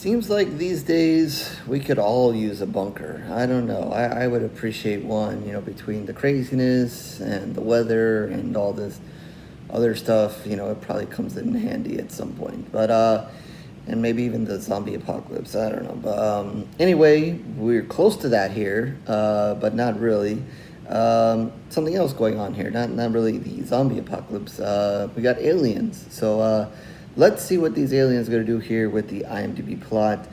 Seems like these days we could all use a bunker. I don't know. I would appreciate one, between the craziness and the weather and all this other stuff, it probably comes in handy at some point. And maybe even the zombie apocalypse, I don't know. Anyway, we're close to that here, but not really. Something else going on here, not really the zombie apocalypse. We got aliens. So, let's see what these aliens are going to do here with the IMDb plot.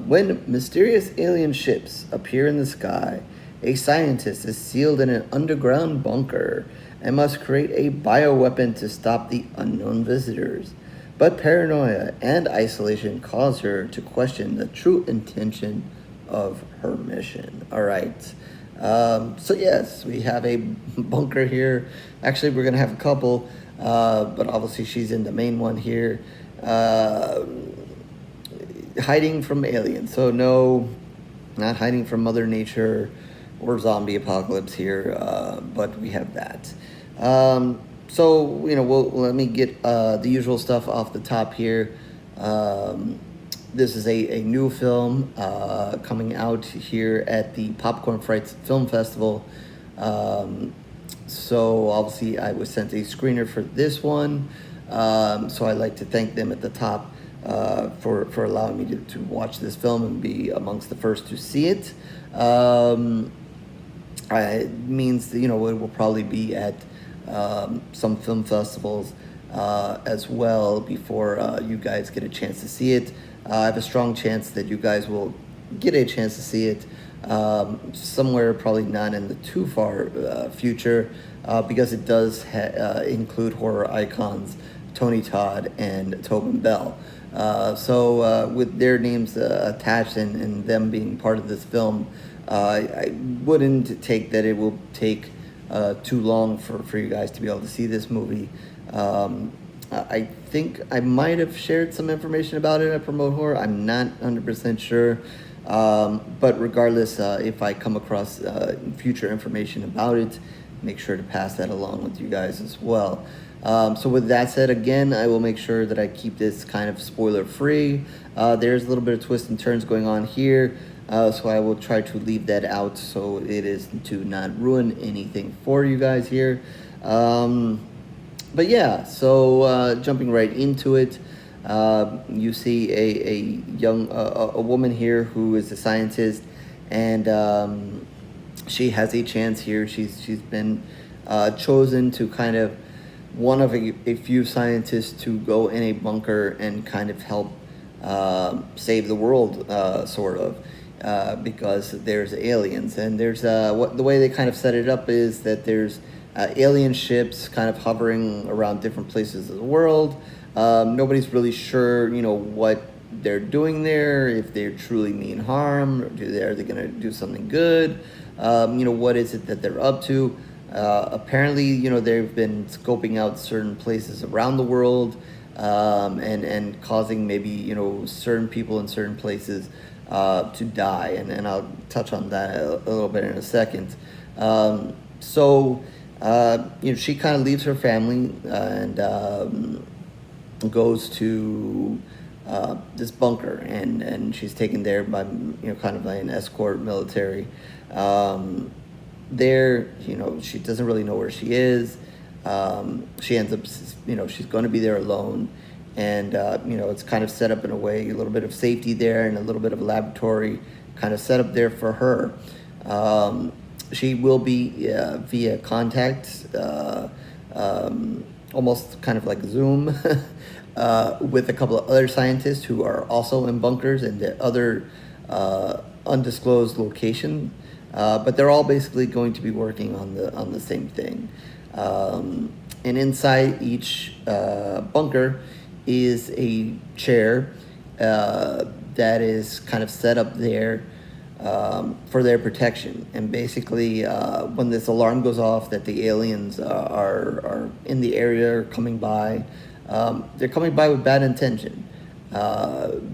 When mysterious alien ships appear in the sky, a scientist is sealed in an underground bunker and must create a bioweapon to stop the unknown visitors. But paranoia and isolation cause her to question the true intention of her mission. All right. So yes, we have a bunker here. Actually, we're going to have a couple. But obviously she's in the main one here, hiding from aliens. So no, not hiding from Mother Nature or zombie apocalypse here, but we have that. So, let me get the usual stuff off the top here. This is a new film coming out here at the Popcorn Frights Film Festival. So obviously I was sent a screener for this one. So I'd like to thank them at the top for allowing me to watch this film and be amongst the first to see it. It means, it will probably be at some film festivals as well before you guys get a chance to see it. I have a strong chance that you guys will get a chance to see it somewhere probably not in the too far future, because it does include horror icons Tony Todd and Tobin Bell. So with their names attached and them being part of this film, I wouldn't take that it will take too long for you guys to be able to see this movie. I think I might have shared some information about it at Promote Horror. I'm not 100% sure. But regardless, if I come across future information about it, make sure to pass that along with you guys as well. So with that said, again, I will make sure that I keep this kind of spoiler free. There's a little bit of twists and turns going on here, so I will try to leave that out so it is to not ruin anything for you guys here. But yeah, so jumping right into it. You see a young a woman here who is a scientist, and she has a chance here. She's been chosen to kind of one of a few scientists to go in a bunker and kind of help save the world, sort of, because there's aliens, and there's the way they kind of set it up is that there's alien ships kind of hovering around different places of the world. Nobody's really sure, what they're doing there, if they truly mean harm, are they going to do something good, what is it that they're up to. Apparently, they've been scoping out certain places around the world, and causing maybe, certain people in certain places to die, and I'll touch on that a little bit in a second. So she kind of leaves her family and goes to this bunker, and she's taken there by kind of like an escort military. There, she doesn't really know where she is. She ends up, she's going to be there alone, and it's kind of set up in a way, a little bit of safety there and a little bit of a laboratory kind of set up there for her. She will be via contact, almost kind of like Zoom, with a couple of other scientists who are also in bunkers in the other undisclosed location, but they're all basically going to be working on the same thing. And inside each bunker is a chair that is kind of set up there for their protection. And basically, when this alarm goes off that the aliens are in the area or coming by, they're coming by with bad intention.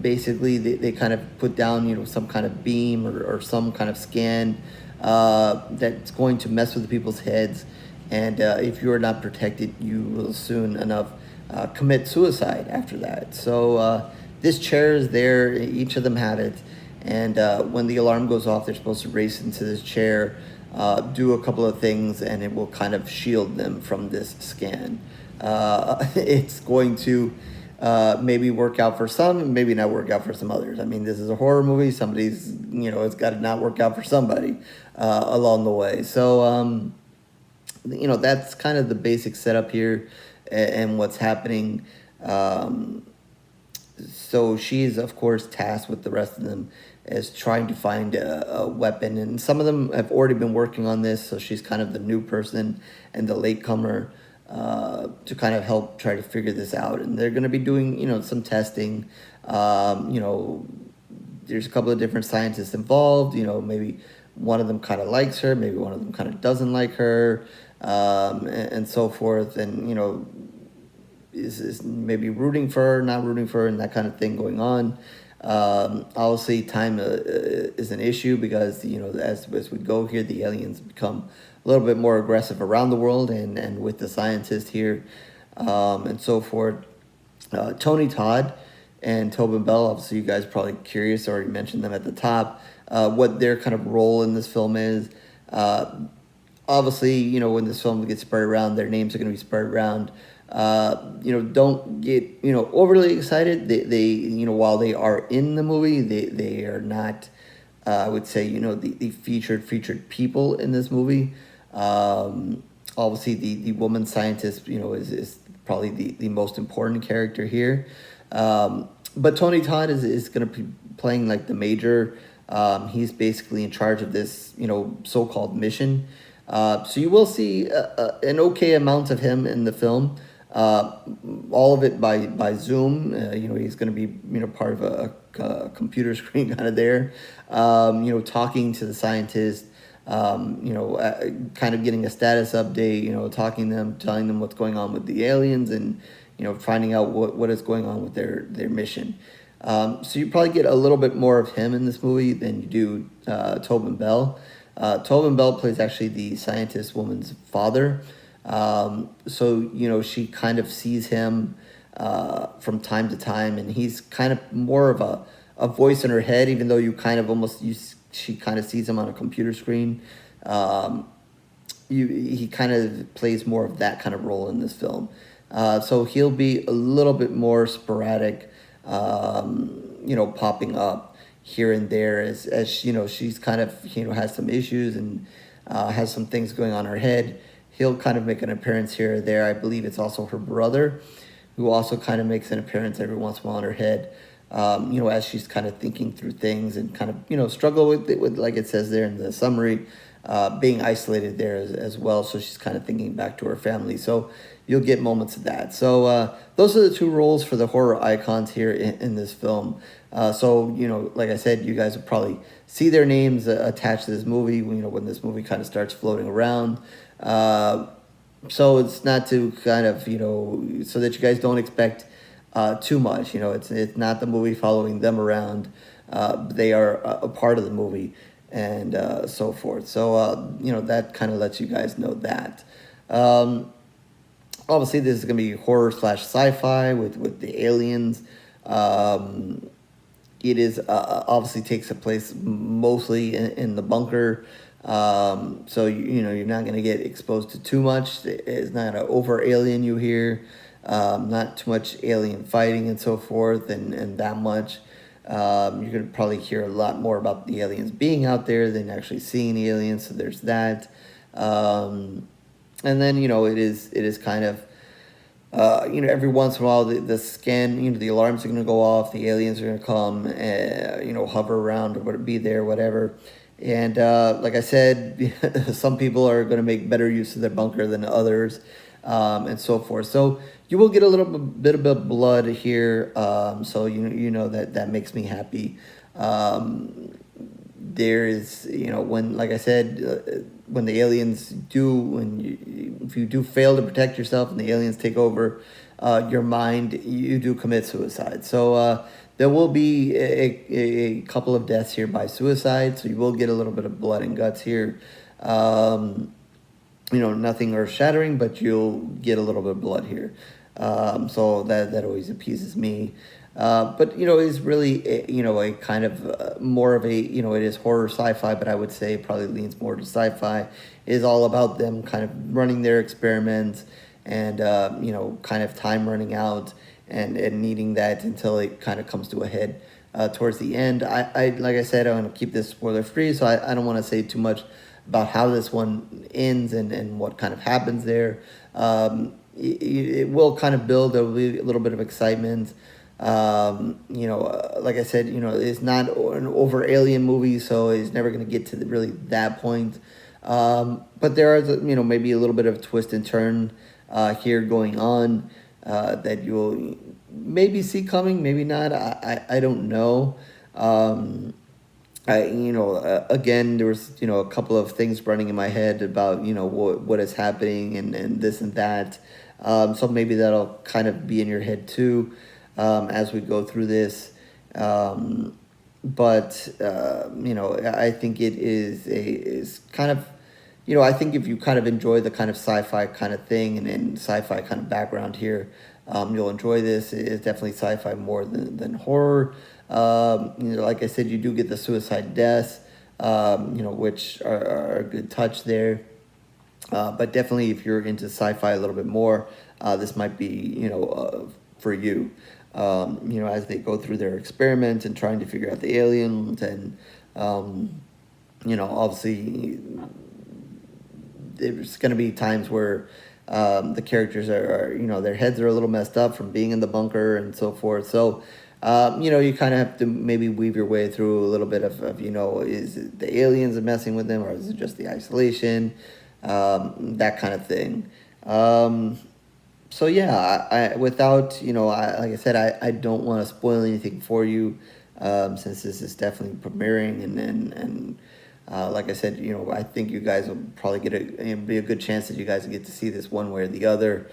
Basically, they kind of put down, some kind of beam or some kind of scan that's going to mess with people's heads. And if you're not protected, you will soon enough commit suicide after that. So this chair is there. Each of them have it, and when the alarm goes off, they're supposed to race into this chair, do a couple of things, and it will kind of shield them from this scan. It's going to maybe work out for some, maybe not work out for some others. I mean, this is a horror movie. Somebody's, it's got to not work out for somebody along the way. So, that's kind of the basic setup here and what's happening. So she's, of course, tasked with the rest of them as trying to find a weapon. And some of them have already been working on this, so she's kind of the new person and the latecomer to kind of help try to figure this out. And they're going to be doing, some testing. There's a couple of different scientists involved. Maybe one of them kind of likes her, maybe one of them kind of doesn't like her, and so forth. And, is maybe rooting for her, not rooting for her, and that kind of thing going on. Obviously, time is an issue because, as we go here, the aliens become a little bit more aggressive around the world and with the scientist here and so forth. Tony Todd and Tobin Bell, obviously you guys are probably curious, already mentioned them at the top, what their kind of role in this film is. Obviously, when this film gets spread around, their names are going to be spread around. Don't get, overly excited. They while they are in the movie, they are not, I would say, the featured people in this movie. Obviously the woman scientist, is probably the most important character here. But Tony Todd is going to be playing like the major. He's basically in charge of this, so-called mission. So you will see an okay amount of him in the film. All of it by Zoom. He's going to be part of a computer screen kind of there. Talking to the scientist. Kind of getting a status update. Talking to them, telling them what's going on with the aliens, and finding out what is going on with their mission. So you probably get a little bit more of him in this movie than you do Tobin Bell. Tobin Bell plays actually the scientist woman's father. So, she kind of sees him from time to time, and he's kind of more of a voice in her head, even though she kind of sees him on a computer screen. He kind of plays more of that kind of role in this film. So he'll be a little bit more sporadic, popping up here and there as she's kind of, has some issues and has some things going on in her head. He'll kind of make an appearance here or there. I believe it's also her brother who also kind of makes an appearance every once in a while in her head, as she's kind of thinking through things and kind of, struggle with it, with, like it says there in the summary, being isolated there as well. So she's kind of thinking back to her family. So you'll get moments of that. So those are the two roles for the horror icons here in this film. So, like I said, you guys will probably see their names attached to this movie, when this movie kind of starts floating around. So it's not to kind of, so that you guys don't expect too much. It's not the movie following them around. They are a part of the movie and so forth. So, that kind of lets you guys know that. Obviously, this is going to be horror / sci-fi with the aliens. It is obviously takes place mostly in the bunker. So, you're not going to get exposed to too much. It's not an over alien you hear. Not too much alien fighting and so forth and that much. You're going to probably hear a lot more about the aliens being out there than actually seeing the aliens. So there's that. And then, it is kind of, every once in a while the scan, the alarms are going to go off, the aliens are going to come, hover around or be there, whatever. And like I said, some people are going to make better use of their bunker than others, and so forth. So you will get a little bit of blood here. So that makes me happy. There is, when, like I said, when the aliens if you do fail to protect yourself and the aliens take over your mind, you do commit suicide. So there will be a couple of deaths here by suicide, so you will get a little bit of blood and guts here. Nothing earth-shattering, but you'll get a little bit of blood here. So that always appeases me. But it's really a kind of more of a it is horror sci-fi, but I would say probably leans more to sci-fi. It is all about them kind of running their experiments and kind of time running out and needing that until it kind of comes to a head towards the end. I like I said, I want to keep this spoiler free, so I don't want to say too much about how this one ends and what kind of happens there. It will kind of build. There will be a little bit of excitement. Like I said, it's not an over alien movie, so it's never going to get to really that point. But there is, maybe a little bit of twist and turn here going on that you'll maybe see coming, maybe not. I don't know. Again, there was, a couple of things running in my head about, what is happening and this and that. So maybe that'll kind of be in your head too, as we go through this. But I think it is kind of, I think if you kind of enjoy the kind of sci-fi kind of thing and sci-fi kind of background here, you'll enjoy this. It is definitely sci-fi more than horror. Like I said, you do get the suicide deaths, which are a good touch there. But definitely, if you're into sci-fi a little bit more, this might be, for you. As they go through their experiments and trying to figure out the aliens, and obviously, there's going to be times where the characters are, their heads are a little messed up from being in the bunker and so forth. So, you kind of have to maybe weave your way through a little bit of is it the aliens are messing with them, or is it just the isolation, that kind of thing. So yeah, I without, like I said, I don't want to spoil anything for you, since this is definitely premiering, and like I said, I think you guys will probably be a good chance that you guys get to see this one way or the other,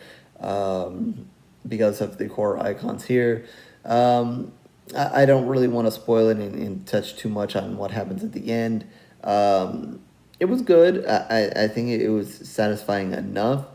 because of the horror icons here. I don't really want to spoil it and touch too much on what happens at the end. It was good. I think it was satisfying enough.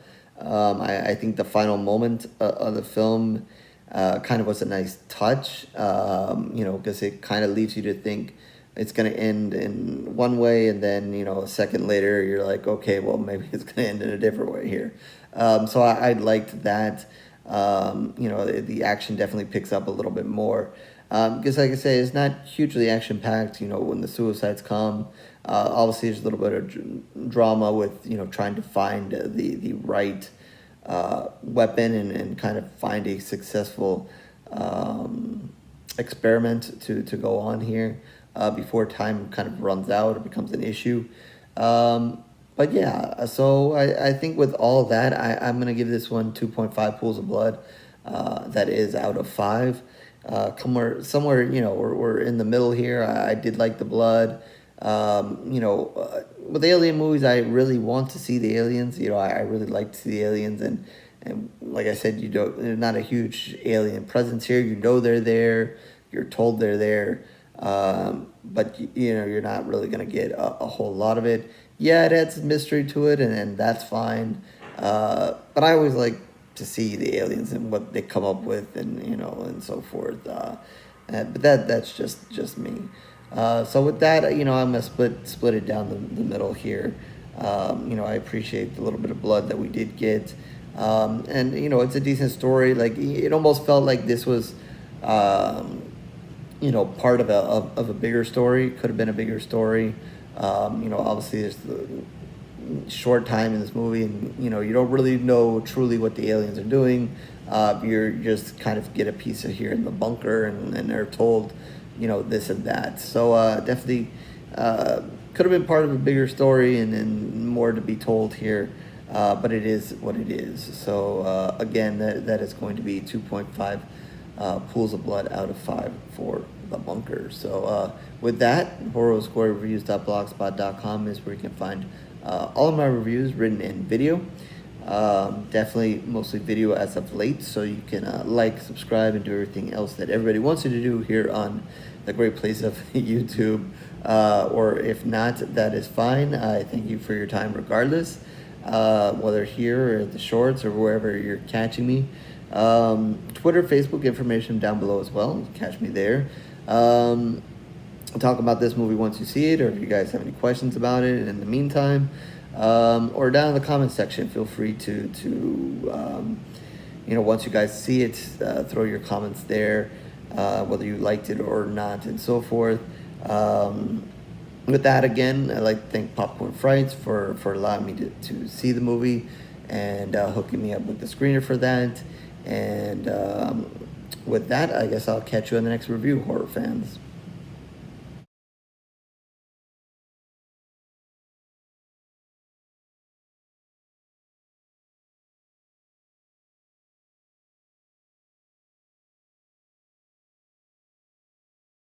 I think the final moment of the film kind of was a nice touch, because it kind of leaves you to think it's going to end in one way, and then, a second later, you're like, okay, well, maybe it's going to end in a different way here. So I liked that. The action definitely picks up a little bit more. Because, like I say, it's not hugely action-packed, when the suicides come. Obviously, there's a little bit of drama with, trying to find the right weapon and kind of find a successful experiment to go on here before time kind of runs out or becomes an issue. But yeah, so I think with all that, I'm going to give this one 2.5 pools of blood. That is out of 5. Somewhere, we're in the middle here. I did like the blood. With alien movies, I really want to see the aliens. I really like to see the aliens, and like I said, there's not a huge alien presence here. They're there. You're told they're there, but you're not really gonna get a whole lot of it. Yeah, it adds mystery to it, and that's fine. But I always like to see the aliens and what they come up with, and and so forth. But that's just me. So with that, I'm gonna split it down the middle here. I appreciate the little bit of blood that we did get, and it's a decent story. Like, it almost felt like this was, part of a bigger story. Could have been a bigger story. Obviously there's the short time in this movie, and you don't really know truly what the aliens are doing. You're just kind of get a piece of here in the bunker, and they're told, this and that. So definitely could have been part of a bigger story and more to be told here. But it is what it is. So again, that is going to be 2.5 pools of blood out of 5 for the bunker. So with that, horrorscorereviews.blogspot.com is where you can find all of my reviews written in video. Definitely mostly video as of late, so you can like, subscribe, and do everything else that everybody wants you to do here on the great place of YouTube. Or if not, that is fine. I thank you for your time regardless, whether here or at the shorts or wherever you're catching me. Twitter, Facebook, information down below as well. Catch me there. I'll talk about this movie once you see it, or if you guys have any questions about it in the meantime, or down in the comment section. Feel free to once you guys see it, throw your comments there, whether you liked it or not, and so forth. With that, again, I'd like to thank Popcorn Frights for allowing me to see the movie and hooking me up with the screener for that. And with that, I guess I'll catch you in the next review, horror fans.